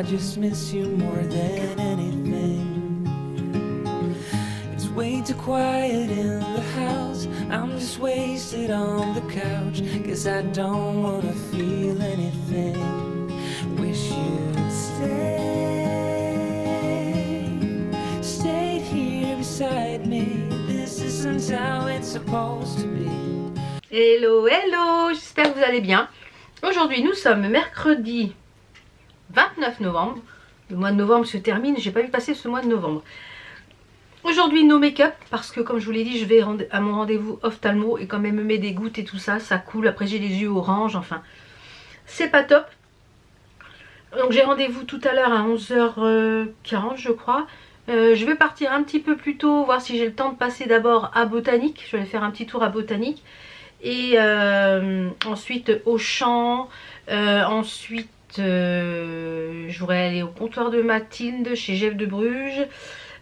I just miss you more than anything. It's way too quiet in the house. I'm just wasted on the couch. Guess I don't wanna feel anything. Wish you'd stayed here beside me. This isn't how it's supposed to be. Hello, hello, j'espère que vous allez bien. Aujourd'hui nous sommes mercredi 29 novembre. Le mois de novembre se termine, j'ai pas vu passer ce mois de novembre. Aujourd'hui no make-up parce que comme je vous l'ai dit je vais à mon rendez-vous ophtalmo et quand même me met des gouttes et tout ça, ça coule. Après j'ai les yeux orange, enfin c'est pas top. Donc j'ai rendez-vous tout à l'heure à 11h40 je crois. Je vais partir un petit peu plus tôt, voir si j'ai le temps de passer d'abord à Botanique. Je vais faire un petit tour à Botanique. Et ensuite au champ. Ensuite je voudrais aller au comptoir de Mathilde chez Jeff de Bruges.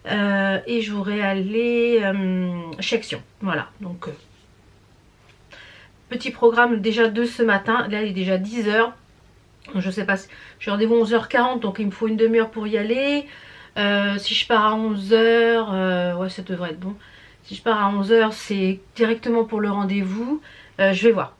Et je voudrais aller chez Action. Voilà, donc petit programme déjà de ce matin. Là il est déjà 10h. Je sais pas, j'ai rendez-vous 11h40 donc il me faut une demi-heure pour y aller. Si je pars à 11h, ouais ça devrait être bon. Si je pars à 11h c'est directement pour le rendez-vous. Je vais voir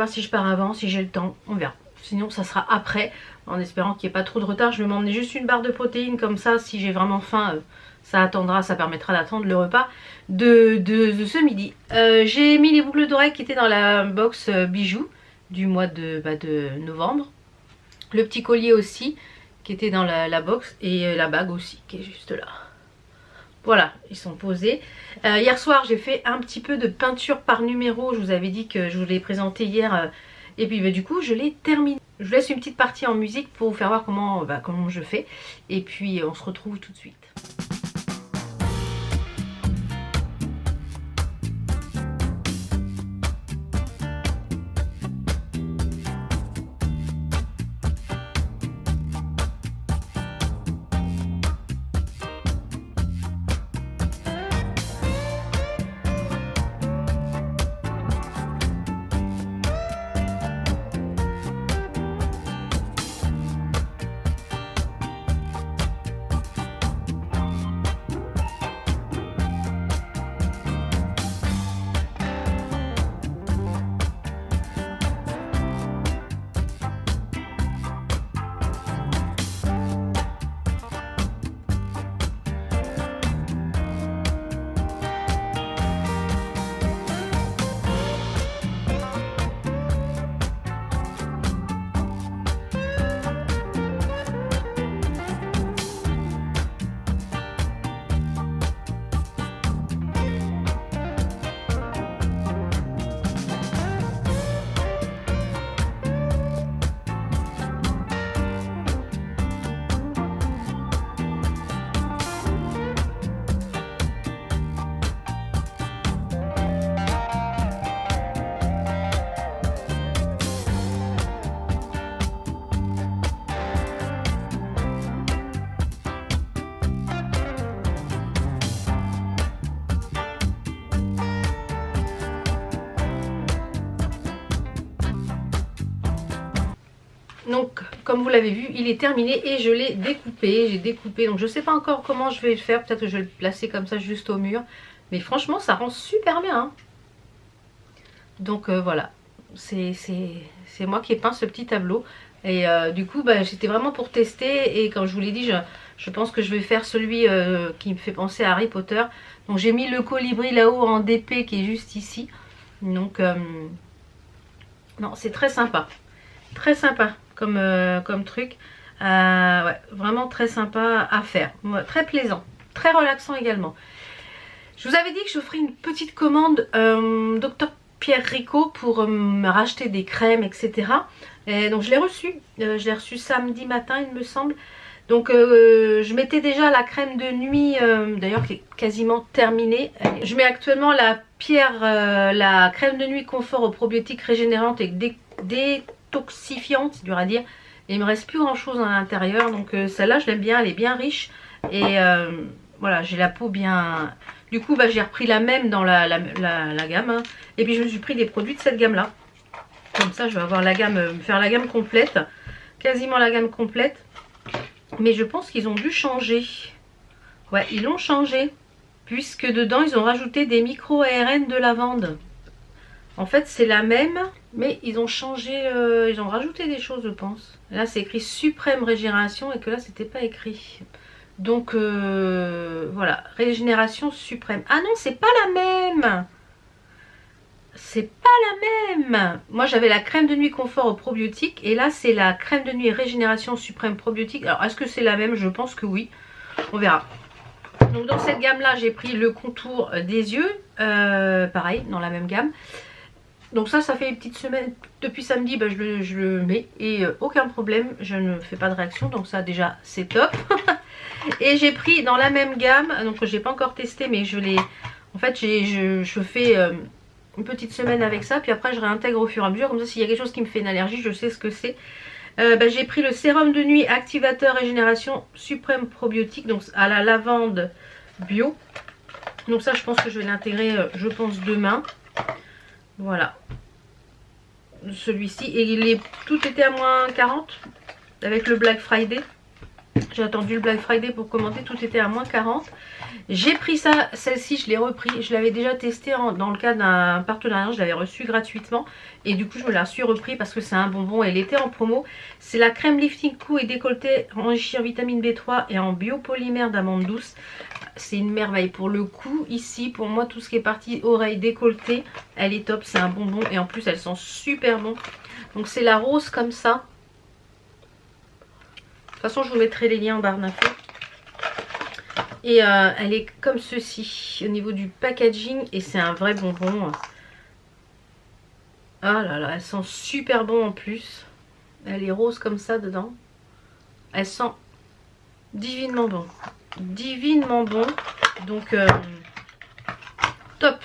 si je pars avant, si j'ai le temps, on verra. Sinon ça sera après, en espérant qu'il n'y ait pas trop de retard. Je vais m'emmener juste une barre de protéines comme ça, si j'ai vraiment faim, ça attendra, ça permettra d'attendre le repas de ce midi. J'ai mis les boucles d'oreilles qui étaient dans la box bijoux du mois de novembre. Le petit collier aussi qui était dans la box et la bague aussi qui est juste là. Voilà, ils sont posés. Hier soir j'ai fait un petit peu de peinture par numéro. Je vous avais dit que je vous l'ai présenté hier et puis du coup je l'ai terminé. Je vous laisse une petite partie en musique pour vous faire voir comment je fais et puis on se retrouve tout de suite. Donc comme vous l'avez vu il est terminé et je l'ai découpé. J'ai découpé donc je sais pas encore comment je vais le faire. Peut-être que je vais le placer comme ça juste au mur. Mais franchement ça rend super bien hein. Donc voilà. C'est moi qui ai peint ce petit tableau. Et du coup j'étais vraiment pour tester. Et comme je vous l'ai dit je pense que je vais faire celui qui me fait penser à Harry Potter. Donc j'ai mis le colibri là-haut en DP qui est juste ici. Donc non c'est très sympa. Très sympa comme truc. Ouais, vraiment très sympa à faire. Ouais, très plaisant. Très relaxant également. Je vous avais dit que je ferais une petite commande Dr Pierre Rico pour me racheter des crèmes etc. Et donc je l'ai reçu. Je l'ai reçu samedi matin il me semble. Donc je mettais déjà la crème de nuit d'ailleurs qui est quasiment terminée. Je mets actuellement la crème de nuit confort aux probiotiques régénérantes et détoxifiante, c'est dur à dire. Et il me reste plus grand chose à l'intérieur. Donc celle-là je l'aime bien, elle est bien riche. Et voilà, j'ai la peau bien... Du coup j'ai repris la même dans la gamme hein. Et puis je me suis pris des produits de cette gamme là. Comme ça je vais avoir la gamme, faire la gamme complète. Quasiment la gamme complète. Mais je pense qu'ils ont dû changer. Ouais, ils l'ont changé. Puisque dedans, ils ont rajouté des micro-ARN de lavande. En fait, c'est la même, mais ils ont changé, ils ont rajouté des choses, je pense. Là, c'est écrit Suprême Régénération et que là, c'était pas écrit. Donc, voilà, Régénération Suprême. Ah non, c'est pas la même. C'est pas la même. Moi, j'avais la crème de nuit confort au probiotique et là, c'est la crème de nuit Régénération Suprême probiotique. Alors, est-ce que c'est la même? Je pense que oui. On verra. Donc, dans cette gamme-là, j'ai pris le contour des yeux. Pareil, dans la même gamme. Donc ça fait une petite semaine, depuis samedi, bah, je le mets et aucun problème, je ne fais pas de réaction, donc ça déjà c'est top. Et j'ai pris dans la même gamme, donc j'ai pas encore testé, mais je l'ai, en fait je fais une petite semaine avec ça, puis après je réintègre au fur et à mesure, comme ça s'il y a quelque chose qui me fait une allergie, je sais ce que c'est. Bah, j'ai pris le sérum de nuit activateur régénération suprême probiotique, donc à la lavande bio. Donc ça je pense que je vais l'intégrer, je pense demain. Voilà, celui-ci, et tout était à moins 40 avec le Black Friday. J'ai attendu le Black Friday pour commander, tout était à moins 40. J'ai pris ça, celle-ci je l'ai repris, je l'avais déjà testé dans le cadre d'un partenariat, je l'avais reçu gratuitement et du coup je me la suis repris parce que c'est un bonbon et elle était en promo. C'est la crème lifting cou et décolleté enrichie en vitamine B3 et en biopolymère d'amande douce. C'est une merveille pour le cou. Ici pour moi tout ce qui est partie oreille décolletée, elle est top, c'est un bonbon et en plus elle sent super bon. Donc c'est la rose comme ça. De toute façon je vous mettrai les liens en barre d'infos. Et elle est comme ceci au niveau du packaging et c'est un vrai bonbon. Ah là là, elle sent super bon en plus. Elle est rose comme ça dedans. Elle sent divinement bon. Divinement bon. Donc top.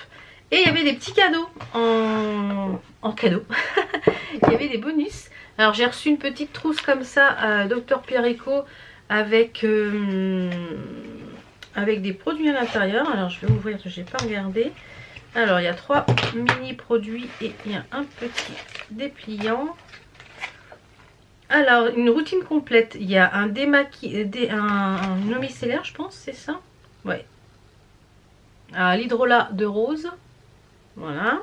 Et il y avait des petits cadeaux en cadeau. Il y avait des bonus. Alors j'ai reçu une petite trousse comme ça Dr Pierrico avec des produits à l'intérieur. Alors je vais ouvrir, je n'ai pas regardé. Alors il y a 3 mini produits et il y a un petit dépliant. Alors une routine complète. Il y a un un eau micellaire, je pense, c'est ça? Ouais. L'hydrolat de rose. Voilà.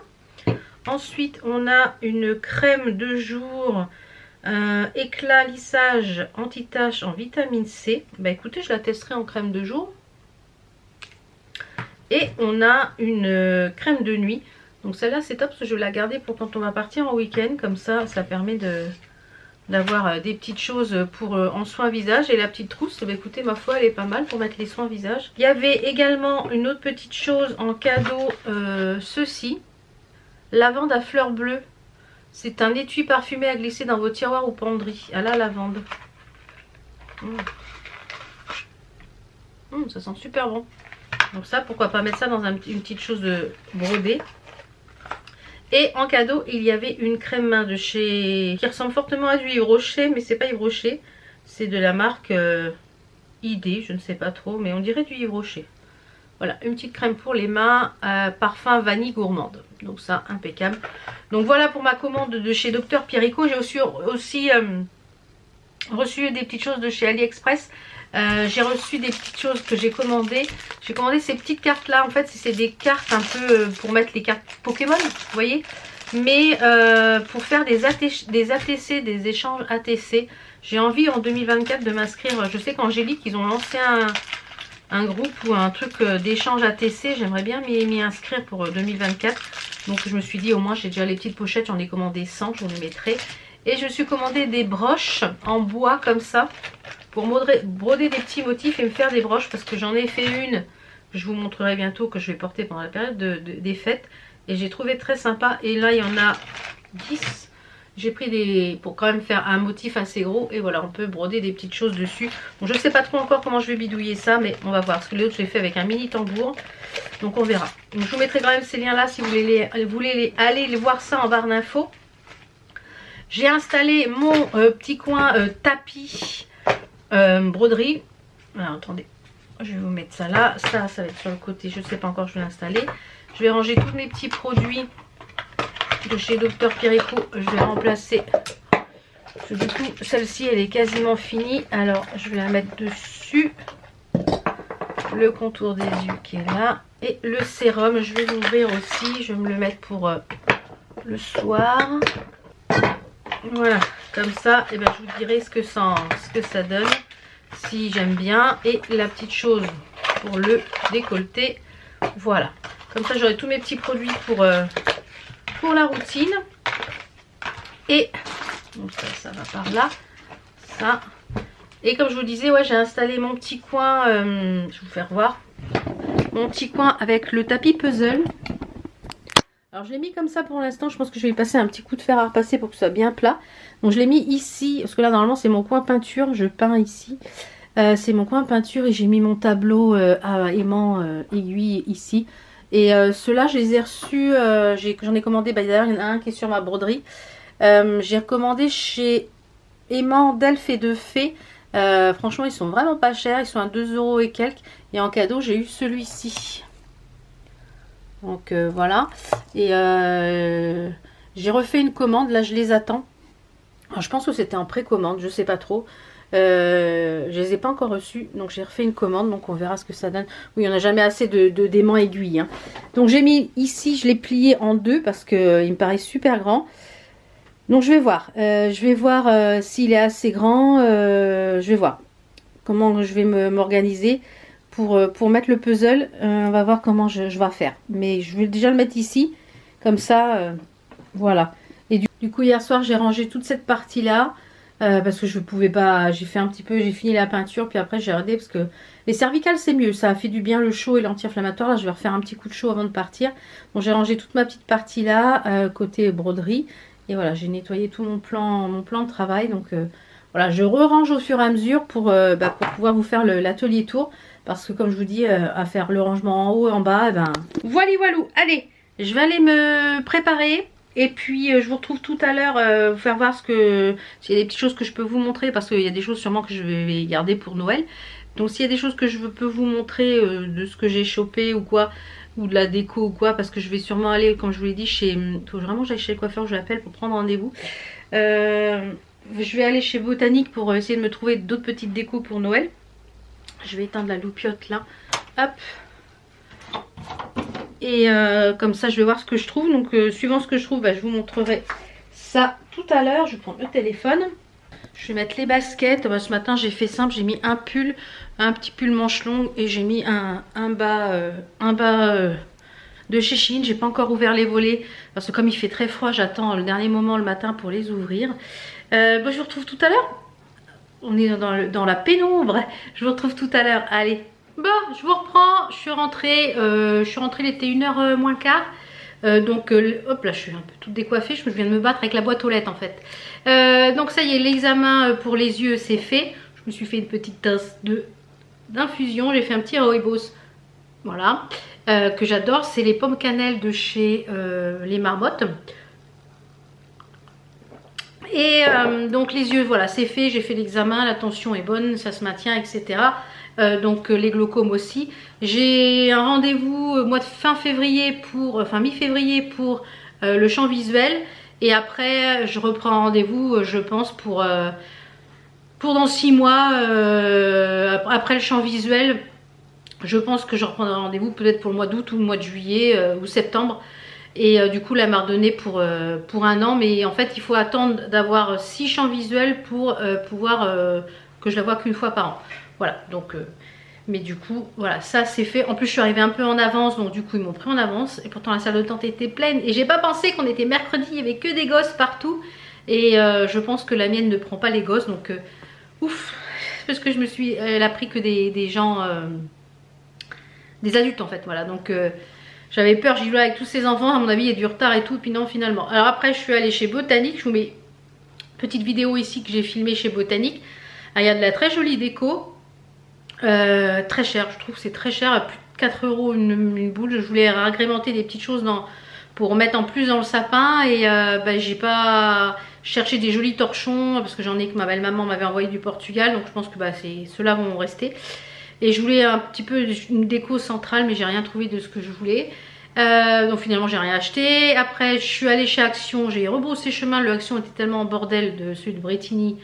Ensuite on a une crème de jour éclat lissage anti-tache en vitamine C. Bah écoutez, je la testerai en crème de jour. Et on a une crème de nuit. Donc celle-là c'est top parce que je vais la garder pour quand on va partir en week-end. Comme ça, ça permet d'avoir des petites choses pour en soins visage. Et la petite trousse, bah écoutez, ma foi, elle est pas mal pour mettre les soins visage. Il y avait également une autre petite chose en cadeau, ceci. Lavande à fleurs bleues. C'est un étui parfumé à glisser dans vos tiroirs ou penderies. À la lavande. Ça sent super bon. Donc ça, pourquoi pas mettre ça dans une petite chose de brodée. Et en cadeau, il y avait une crème main de chez... qui ressemble fortement à du Yves Rocher, mais c'est pas Yves Rocher. C'est de la marque ID, je ne sais pas trop, mais on dirait du Yves Rocher. Voilà, une petite crème pour les mains, parfum vanille gourmande. Donc ça, impeccable. Donc voilà pour ma commande de chez Dr Pierrico. J'ai aussi reçu des petites choses de chez AliExpress. J'ai reçu des petites choses que j'ai commandées. J'ai commandé ces petites cartes là. En fait, c'est des cartes un peu pour mettre les cartes Pokémon, vous voyez. Mais pour faire des ATC, des échanges ATC. J'ai envie en 2024 de m'inscrire. Je sais qu'Angélique, ils ont lancé un groupe ou un truc d'échange ATC. J'aimerais bien m'y inscrire pour 2024. Donc je me suis dit, au moins j'ai déjà les petites pochettes. J'en ai commandé 100, je vous les mettrai. Et je me suis commandé des broches en bois comme ça. Pour broder des petits motifs et me faire des broches. Parce que j'en ai fait une. Que je vous montrerai bientôt. Que je vais porter pendant la période des fêtes. Et j'ai trouvé très sympa. Et là il y en a 10. J'ai pris pour quand même faire un motif assez gros. Et voilà, on peut broder des petites choses dessus. Donc je ne sais pas trop encore comment je vais bidouiller ça. Mais on va voir. Parce que les autres, je l'ai fait avec un mini tambour. Donc on verra. Donc je vous mettrai quand même ces liens là si vous voulez aller voir ça en barre d'infos. J'ai installé mon petit coin tapis broderie. Alors attendez. Je vais vous mettre ça là. Ça va être sur le côté. Je ne sais pas encore, je vais l'installer. Je vais ranger tous mes petits produits de chez Dr Pierrico. Je vais remplacer Du coup, celle-ci, elle est quasiment finie. Alors, je vais la mettre dessus. Le contour des yeux qui est là. Et le sérum, je vais l'ouvrir aussi. Je vais me le mettre pour le soir. Voilà, comme ça, et ben, je vous dirai ce que ça donne. Si j'aime bien. Et la petite chose pour le décolleté. Voilà. Comme ça, j'aurai tous mes petits produits pour la routine. Et donc ça va par là. Ça. Et comme je vous disais, ouais, j'ai installé mon petit coin. Je vais vous faire voir. Mon petit coin avec le tapis puzzle. Alors je l'ai mis comme ça pour l'instant. Je pense que je vais y passer un petit coup de fer à repasser pour que ce soit bien plat. Donc je l'ai mis ici. Parce que là, normalement, c'est mon coin peinture. Je peins ici. C'est mon coin peinture. Et j'ai mis mon tableau à aimant aiguille ici. Et ceux-là, je les ai reçus. J'en ai commandé. Bah, d'ailleurs, il y en a un qui est sur ma broderie. J'ai recommandé chez Aimant d'Elf et de Fée. Franchement, ils sont vraiment pas chers. Ils sont à 2 € et quelques. Et en cadeau, j'ai eu celui-ci. Donc voilà. Et j'ai refait une commande. Là, je les attends. Alors, je pense que c'était en précommande. Je sais pas trop. Je les ai pas encore reçus. Donc, j'ai refait une commande. Donc, on verra ce que ça donne. Oui, on n'a jamais assez de d'aimants aiguilles. Hein. Donc, j'ai mis ici. Je l'ai plié en deux parce qu'il me paraît super grand. Donc je vais voir s'il est assez grand, je vais voir comment je vais m'organiser pour mettre le puzzle. On va voir comment je vais faire. Mais je vais déjà le mettre ici, comme ça, voilà. Et du coup hier soir j'ai rangé toute cette partie là, parce que je pouvais pas, j'ai fini la peinture, puis après j'ai regardé parce que les cervicales c'est mieux, ça a fait du bien le chaud et l'anti-inflammatoire. Là je vais refaire un petit coup de chaud avant de partir. Donc j'ai rangé toute ma petite partie là, côté broderie. Et voilà, j'ai nettoyé tout mon plan de travail. Donc voilà, je re-range au fur et à mesure pour pouvoir vous faire l'atelier tour. Parce que comme je vous dis, à faire le rangement en haut et en bas, voilà. Allez, je vais aller me préparer. Et puis je vous retrouve tout à l'heure, vous faire voir s'il y a des petites choses que je peux vous montrer. Parce qu'il y a des choses sûrement que je vais garder pour Noël. Donc s'il y a des choses que je peux vous montrer de ce que j'ai chopé ou quoi, ou de la déco ou quoi, parce que je vais sûrement aller, comme je vous l'ai dit, faut vraiment que j'aille chez le coiffeur, je l'appelle pour prendre rendez-vous. Je vais aller chez Botanique pour essayer de me trouver d'autres petites décos pour Noël. Je vais éteindre la loupiote là, hop. Et comme ça je vais voir ce que je trouve. Donc suivant ce que je trouve, je vous montrerai ça tout à l'heure. Je vais prendre le téléphone. Je vais mettre les baskets. Ce matin j'ai fait simple, j'ai mis un pull, un petit pull manche longue et j'ai mis un bas de chez Shein. J'ai pas encore ouvert les volets parce que comme il fait très froid, j'attends le dernier moment le matin pour les ouvrir. Je vous retrouve tout à l'heure. On est dans la pénombre. Je vous retrouve tout à l'heure. Allez. Bon, je vous reprends. Je suis rentrée. Il était 1h moins quart. Donc hop là, je suis un peu toute décoiffée. Je viens de me battre avec la boîte aux lettres en fait. Donc ça y est, l'examen pour les yeux c'est fait. Je me suis fait une petite tasse d'infusion. J'ai fait un petit rooibos, voilà, que j'adore. C'est les pommes cannelle de chez les Marmottes. Et donc les yeux, voilà, c'est fait. J'ai fait l'examen, la tension est bonne, ça se maintient, etc. Donc les glaucomes aussi. J'ai un rendez-vous fin février mi-février pour le champ visuel. Et après je reprends rendez-vous, je pense, pour dans 6 mois, après le champ visuel. Je pense que je reprendrai rendez-vous peut-être pour le mois d'août ou le mois de juillet ou septembre. Et du coup, elle m'a redonné pour 1 an. Mais en fait, il faut attendre d'avoir 6 champs visuels pour pouvoir que je la vois qu'une fois par an. Voilà, donc... mais du coup, voilà, ça c'est fait. En plus, je suis arrivée un peu en avance, donc du coup, ils m'ont pris en avance. Et pourtant, la salle d'attente était pleine. Et j'ai pas pensé qu'on était mercredi, il y avait que des gosses partout. Et je pense que la mienne ne prend pas les gosses, donc ouf. Parce que elle a pris que des gens, des adultes en fait, voilà. Donc j'avais peur, j'y jouais avec tous ces enfants. À mon avis, il y a du retard et tout. Puis non, finalement. Alors après, je suis allée chez Botanique. Je vous mets une petite vidéo ici que j'ai filmée chez Botanique. Alors, il y a de la très jolie déco. Très cher, je trouve que c'est très cher, à plus de 4 € une boule. Je voulais agrémenter des petites choses pour mettre en plus dans le sapin. Et j'ai pas cherché des jolis torchons parce que j'en ai que ma belle-maman m'avait envoyé du Portugal. Donc je pense que ceux-là vont rester. Et je voulais un petit peu une déco centrale, mais j'ai rien trouvé de ce que je voulais. Donc finalement j'ai rien acheté. Après je suis allée chez Action, j'ai rebroussé chemin. Le Action était tellement en bordel de celui de Bretigny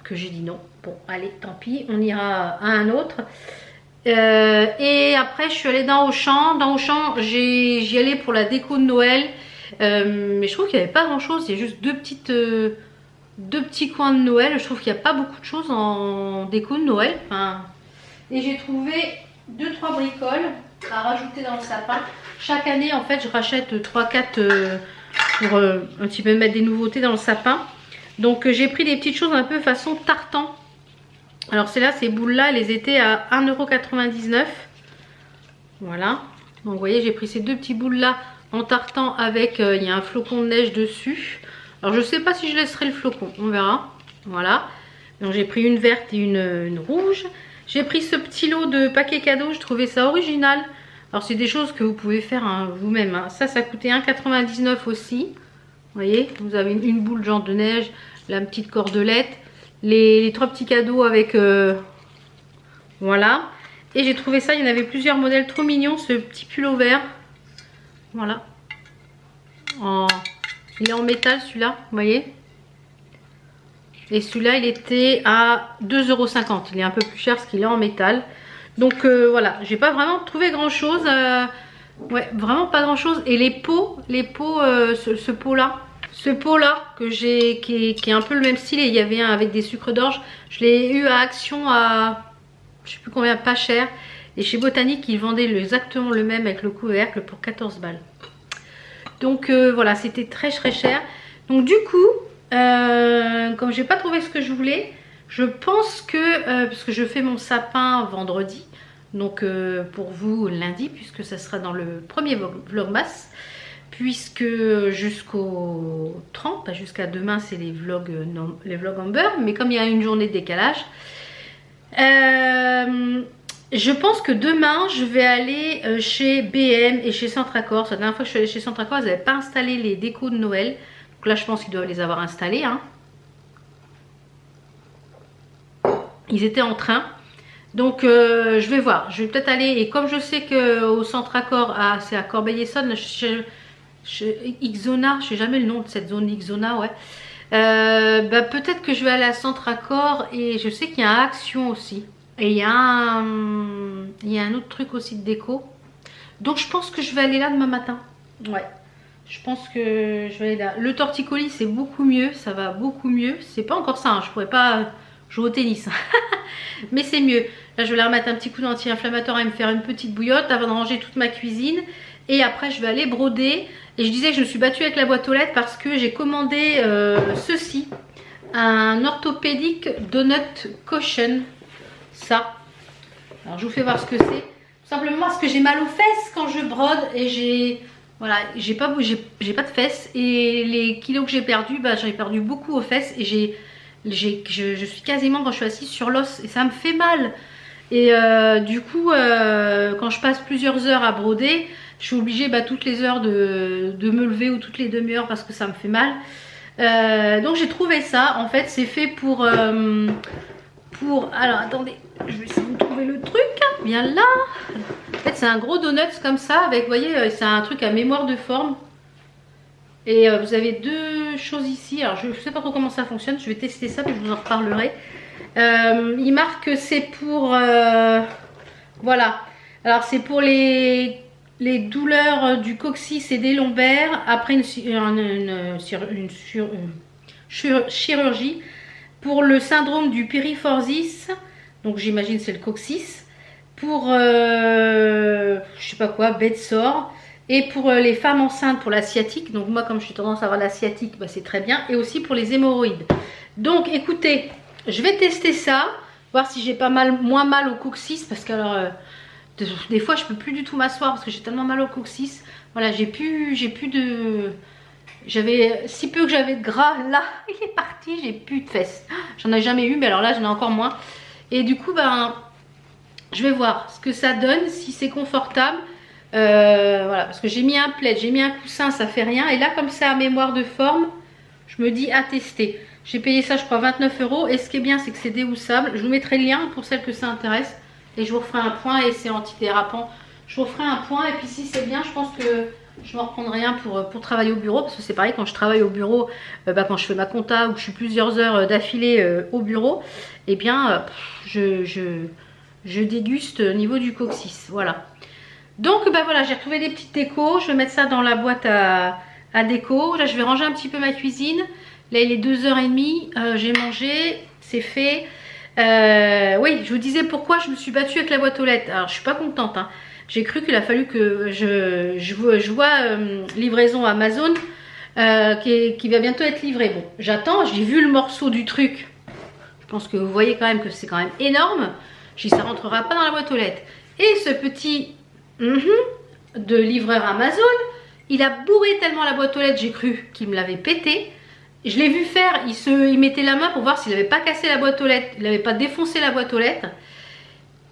que j'ai dit non. Bon allez tant pis, on ira à un autre. Et après je suis allée dans Auchan. Dans Auchan j'y allais pour la déco de Noël. Mais je trouve qu'il n'y avait pas grand chose. Il y a juste deux petits coins de Noël. Je trouve qu'il n'y a pas beaucoup de choses en déco de Noël. Enfin, et j'ai trouvé 2-3 bricoles à rajouter dans le sapin. Chaque année en fait je rachète 3-4 pour un petit peu mettre des nouveautés dans le sapin. Donc j'ai pris des petites choses un peu façon tartan. Alors ces boules là elles étaient à 1,99 €. Voilà. Donc vous voyez j'ai pris ces deux petits boules là en tartan avec il y a un flocon de neige dessus. Alors je sais pas si je laisserai le flocon, on verra. Voilà. Donc j'ai pris une verte et une rouge. J'ai pris ce petit lot de paquets cadeaux, je trouvais ça original. Alors c'est des choses que vous pouvez faire hein, vous-même. Hein. Ça coûtait 1,99 € aussi. Vous voyez, vous avez une boule genre de neige, la petite cordelette, les 3 petits cadeaux avec... voilà. Et j'ai trouvé ça, il y en avait plusieurs modèles trop mignons, ce petit pull vert. Voilà. Il est en métal celui-là, vous voyez. Et celui-là, il était à 2,50 €. Il est un peu plus cher parce qu'il est en métal. Donc voilà, j'ai pas vraiment trouvé grand-chose. Ouais, vraiment pas grand-chose. Et les pots, ce pot-là, qui est un peu le même style. Et il y avait un avec des sucres d'orge. Je l'ai eu à Action à, je sais plus combien, pas cher. Et chez Botanique, ils vendaient exactement le même avec le couvercle pour 14 balles. Donc voilà, c'était très cher. Donc du coup... comme j'ai pas trouvé ce que je voulais, je pense que parce que je fais mon sapin vendredi, donc pour vous lundi, puisque ça sera dans le premier vlogmas, puisque jusqu'au 30, pas jusqu'à demain, c'est les vlogs Amber, mais comme il y a une journée de décalage, je pense que demain je vais aller chez BM et chez Centracor. La dernière fois que je suis allée chez Centracor, ils n'avaient pas installé les décos de Noël. Donc là je pense qu'ils doivent les avoir installés hein. Ils étaient en train. Donc je vais voir. Je vais peut-être aller. Et comme je sais qu'au Centracor, c'est à Corbeil-Essonnes, chez Xona, je sais jamais le nom de cette zone Xona, ouais. Bah, peut-être que je vais aller à Centracor. Et je sais qu'il y a un Action aussi. Et il y a un autre truc aussi de déco. Donc je pense que je vais aller là demain matin. Ouais. Je pense que je vais aller là. Le torticolis c'est beaucoup mieux, ça va beaucoup mieux. C'est pas encore ça, hein. Je pourrais pas jouer au tennis. Mais c'est mieux. Là je vais leur mettre un petit coup d'anti-inflammatoire et me faire une petite bouillotte avant de ranger toute ma cuisine. Et après je vais aller broder. Et je disais que je me suis battue avec la boîte aux lettres parce que j'ai commandé ceci. Un orthopédique donut cushion. Ça. Alors je vous fais voir ce que c'est. Tout simplement parce que j'ai mal aux fesses quand je brode et j'ai... Voilà, j'ai pas de fesses et les kilos que j'ai perdus, bah, j'ai perdu beaucoup aux fesses et je suis quasiment quand je suis assise sur l'os et ça me fait mal. Et du coup, quand je passe plusieurs heures à broder, je suis obligée toutes les heures de me lever ou toutes les demi-heures parce que ça me fait mal. Donc j'ai trouvé ça, en fait c'est fait pour... Alors attendez, je vais essayer de trouver le truc, bien là. En fait c'est un gros donut comme ça avec, vous voyez, c'est un truc à mémoire de forme. Et vous avez deux choses ici, alors je ne sais pas trop comment ça fonctionne, je vais tester ça puis je vous en reparlerai. Il marque que c'est pour, voilà, alors c'est pour les douleurs du coccyx et des lombaires après une chirurgie. Pour le syndrome du périphorsis, donc j'imagine c'est le coccyx. Pour je sais pas quoi, bête sore. Et pour les femmes enceintes, pour la sciatique. Donc moi comme j'ai tendance à avoir la sciatique, bah, c'est très bien. Et aussi pour les hémorroïdes. Donc écoutez, je vais tester ça. Voir si j'ai pas moins mal au coccyx. Parce que alors, des fois je peux plus du tout m'asseoir parce que j'ai tellement mal au coccyx. Voilà, j'ai plus de... J'avais si peu que j'avais de gras, là il est parti, j'ai plus de fesses. J'en ai jamais eu, mais alors là j'en ai encore moins. Et du coup ben je vais voir ce que ça donne, si c'est confortable. Voilà, parce que j'ai mis un plaid, j'ai mis un coussin, ça fait rien. Et là comme c'est à mémoire de forme, je me dis à tester. J'ai payé ça je crois 29 €. Et ce qui est bien c'est que c'est déhoussable. Je vous mettrai le lien pour celles que ça intéresse. Et je vous referai un point et c'est antidérapant. Je referai un point et puis si c'est bien, je pense que je m'en reprendrai un pour travailler au bureau. Parce que c'est pareil, quand je travaille au bureau, quand je fais ma compta ou que je suis plusieurs heures d'affilée au bureau, eh bien, je déguste au niveau du coccyx. Voilà. Donc, voilà, j'ai retrouvé des petites décos. Je vais mettre ça dans la boîte à déco. Là, je vais ranger un petit peu ma cuisine. Là, il est 2h30. J'ai mangé, c'est fait. Oui, je vous disais pourquoi je me suis battue avec la boîte aux lettres. Alors, je suis pas contente, hein. J'ai cru qu'il a fallu que je vois livraison Amazon qui va bientôt être livrée. Bon, j'attends, j'ai vu le morceau du truc. Je pense que vous voyez quand même que c'est quand même énorme. Je dis ça rentrera pas dans la boîte aux lettres. Et ce petit de livreur Amazon, il a bourré tellement la boîte aux lettres, j'ai cru qu'il me l'avait pété. Je l'ai vu faire, il mettait la main pour voir s'il n'avait pas cassé la boîte aux lettres, il n'avait pas défoncé la boîte aux lettres.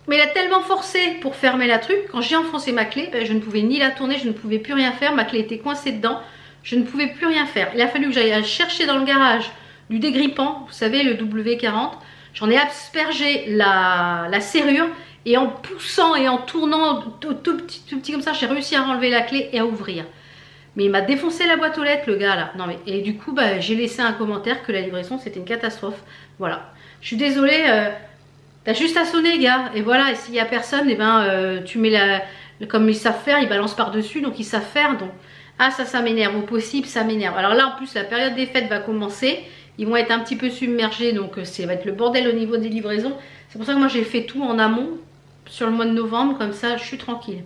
Mais il a tellement forcé pour fermer la truc, quand j'ai enfoncé ma clé, je ne pouvais ni la tourner, je ne pouvais plus rien faire, ma clé était coincée dedans, je ne pouvais plus rien faire. Il a fallu que j'aille chercher dans le garage du dégrippant, vous savez, le W40, j'en ai aspergé la serrure, et en poussant et en tournant tout petit comme ça, j'ai réussi à enlever la clé et à ouvrir. Mais il m'a défoncé la boîte aux lettres, le gars là. Non mais, et du coup, j'ai laissé un commentaire que la livraison c'était une catastrophe. Voilà. Je suis désolée, t'as juste à sonner, gars. Et voilà, et s'il n'y a personne, tu mets comme ils savent faire, ils balancent par-dessus, donc ils savent faire. Donc, ça m'énerve. Au possible, ça m'énerve. Alors là, en plus, la période des fêtes va commencer. Ils vont être un petit peu submergés, donc ça va être le bordel au niveau des livraisons. C'est pour ça que moi, j'ai fait tout en amont sur le mois de novembre, comme ça, je suis tranquille.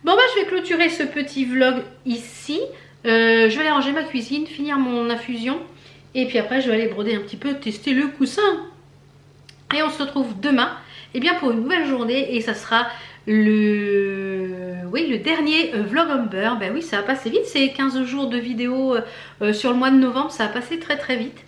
Bon, je vais clôturer ce petit vlog ici. Je vais aller ranger ma cuisine, finir mon infusion. Et puis après, je vais aller broder un petit peu, tester le coussin. Et on se retrouve demain pour une nouvelle journée. Et ça sera le dernier vlogumber. Oui, ça va passer vite. C'est 15 jours de vidéos sur le mois de novembre. Ça va passer très très vite.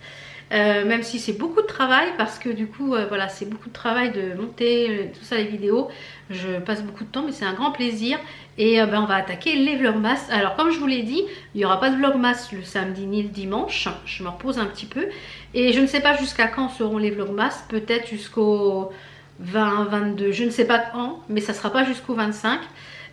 Même si c'est beaucoup de travail parce que du coup voilà, c'est beaucoup de travail de monter tout ça, les vidéos. Je passe beaucoup de temps mais c'est un grand plaisir. Et on va attaquer les vlogmas. Alors comme je vous l'ai dit, il n'y aura pas de vlogmas le samedi ni le dimanche. Je me repose un petit peu. Et je ne sais pas jusqu'à quand seront les vlogmas. Peut-être jusqu'au 20, 22, je ne sais pas quand. Mais ça ne sera pas jusqu'au 25.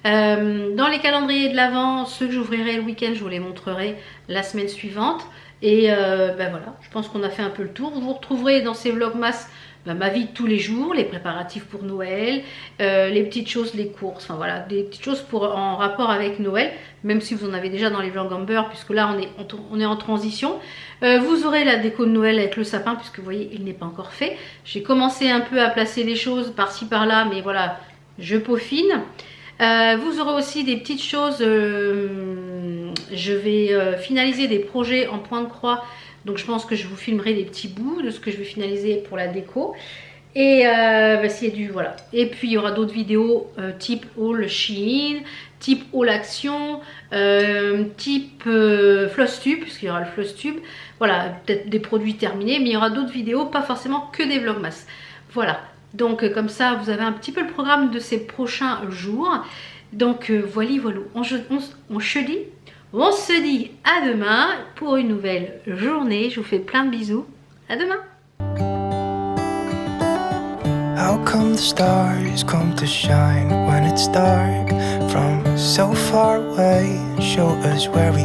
Dans les calendriers de l'Avent, ceux que j'ouvrirai le week-end, je vous les montrerai la semaine suivante. Et voilà, je pense qu'on a fait un peu le tour. Vous retrouverez dans ces vlogmas ma vie de tous les jours, les préparatifs pour Noël, les petites choses, les courses, enfin voilà, des petites choses en rapport avec Noël, même si vous en avez déjà dans les vlogumber, puisque là on est en transition. Vous aurez la déco de Noël avec le sapin, puisque vous voyez, il n'est pas encore fait. J'ai commencé un peu à placer les choses par-ci par-là, mais voilà, je peaufine. Vous aurez aussi des petites choses, je vais finaliser des projets en point de croix, donc je pense que je vous filmerai des petits bouts de ce que je vais finaliser pour la déco. Et c'est du voilà. Et puis il y aura d'autres vidéos type haul Shein, type haul action, type floss tube, puisqu'il y aura le floss tube. Voilà, peut-être des produits terminés, mais il y aura d'autres vidéos, pas forcément que des vlogmas. Voilà. Donc comme ça, vous avez un petit peu le programme de ces prochains jours. Donc voilà, on se dit à demain pour une nouvelle journée. Je vous fais plein de bisous. À demain. How come the stars come to shine when it's dark from so far away? Show us where we